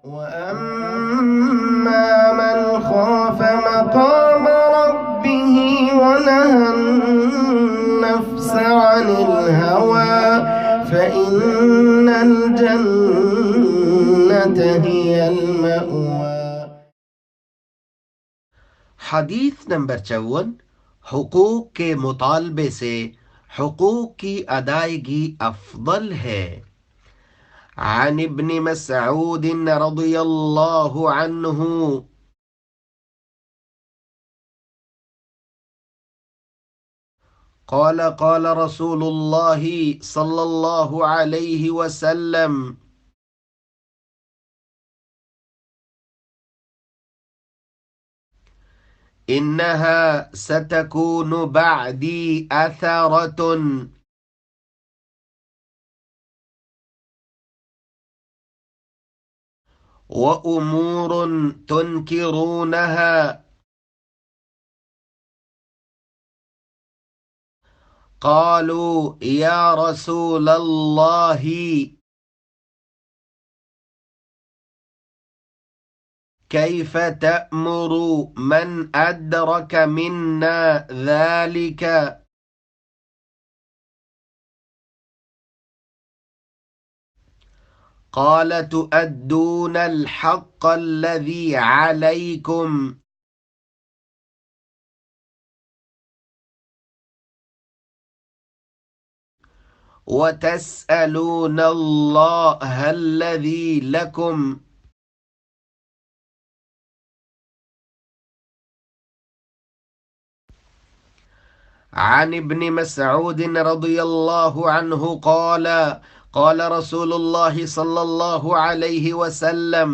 وَأَمَّا مَنْ خَافَ مَقَامَ رَبِّهِ وَنَهَى النَّفْسَ عَنِ الْهَوَى فَإِنَّ الْجَنَّةَ هِيَ الْمَأْوَى۔ حدیث نمبر 54، حقوق کے مطالبے سے حقوق کی ادائیگی افضل ہے۔ عن ابن مسعود رضی اللہ عنہ قال قال رسول اللہ صلی اللہ علیہ وسلم انها ستكون بعدي اثرة وامور تنكرونها قالوا يا رسول الله كيف تأمر من أدرك منا ذلك؟ قال تؤدون الحق الذي عليكم وتسألون الله الذي لكم عن ابن مسعود رضی اللہ عنہ قال قال رسول الله صلى الله عليه وسلم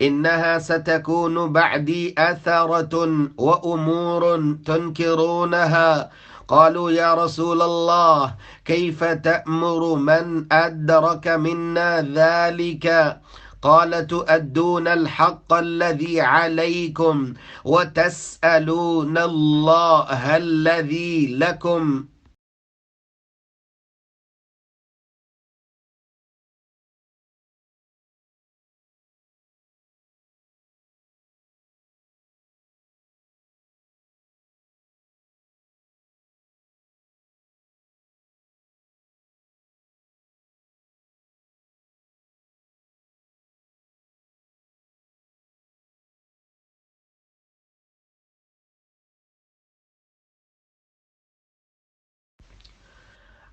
إنها ستكون بعدي أثرة وأمور تنكرونها قالوا يا رسول الله كيف تأمر من أدرك منا ذلك؟ قال تؤدون الحق الذي عليكم وتسألون الله الذي لكم۔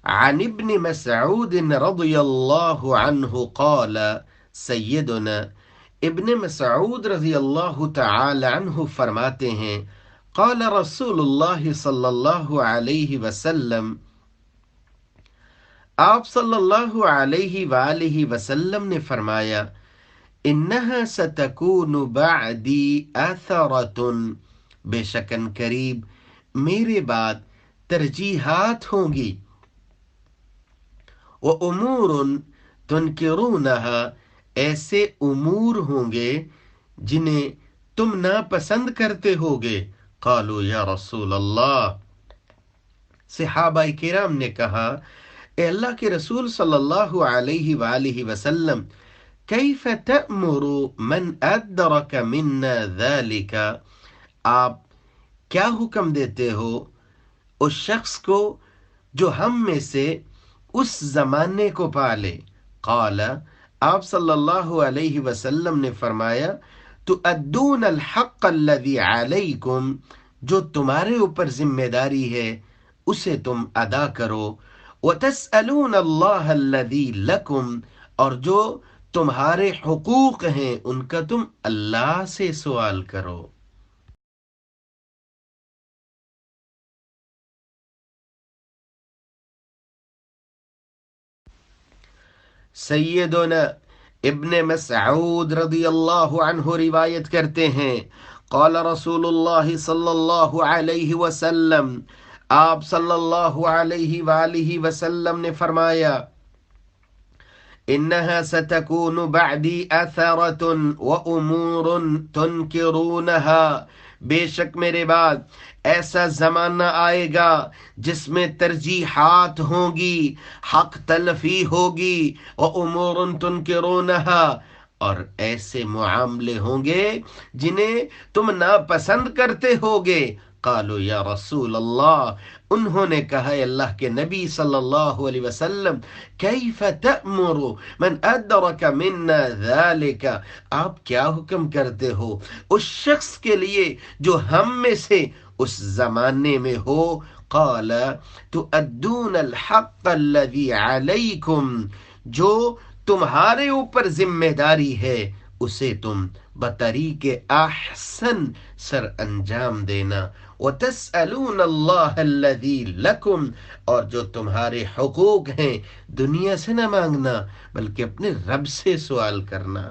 عن ابن مسعود رضی اللہ عنہ قال سیدنا ابن مسعود رضی اللہ تعالی عنہ فرماتے ہیں قال رسول اللہ صلی اللہ علیہ وسلم، آپ صلی اللہ علیہ وآلہ وسلم نے فرمایا انہا ستکون بعدی اثرۃ، بے شکن قریب میرے بعد ترجیحات ہوں گی، وَأُمُورٌ تُنْكِرُونَهَا، ایسے امور ہوں گے جنہیں تم ناپسند کرتے ہوگے۔ قالوا یا رسول اللہ، صحابہ کرام نے کہا اے اللہ کے رسول صلی اللہ علیہ وآلہ وسلم کیف تأمر من ادرک منا ذالک، آپ کیا حکم دیتے ہو اس شخص کو جو ہم میں سے اس زمانے کو پالے؟ قال، آپ صلی اللہ علیہ وسلم نے فرمایا تؤدون الحق الذی علیکم، جو تمہارے اوپر ذمہ داری ہے اسے تم ادا کرو، وتسألون اللہ الذی لکم، اور جو تمہارے حقوق ہیں ان کا تم اللہ سے سوال کرو۔ سیدنا ابن مسعود رضی اللہ عنہ روایت کرتے ہیں قال رسول اللہ صلی اللہ علیہ وسلم، آپ صلی اللہ علیہ وآلہ وسلم نے فرمایا انہا ستکون بعدی اثرۃ وامور تنکرونها، بے شک میرے بعد ایسا زمانہ آئے گا جس میں ترجیحات ہوں گی، حق تلفی ہوگی، وامور تنکرونها، اور ایسے معاملے ہوں گے جنہیں تم ناپسند کرتے ہوگے۔ قالوا یا رسول اللہ، انہوں نے کہا اے اللہ کے نبی صلی اللہ علیہ وسلم، کیف تأمر من ادرک منا ذالک، آپ کیا حکم کرتے ہو اس شخص کے لیے جو ہم میں سے اس زمانے میں ہو؟ قال تؤدون الحق الذي علیکم، جو تمہارے اوپر ذمہ داری ہے اسے تم بطریق احسن سر انجام دینا۔ وَتَسْأَلُونَ اللَّهَ الَّذِي لَكُمْ، اور جو تمہارے حقوق ہیں دنیا سے نہ مانگنا بلکہ اپنے رب سے سوال کرنا۔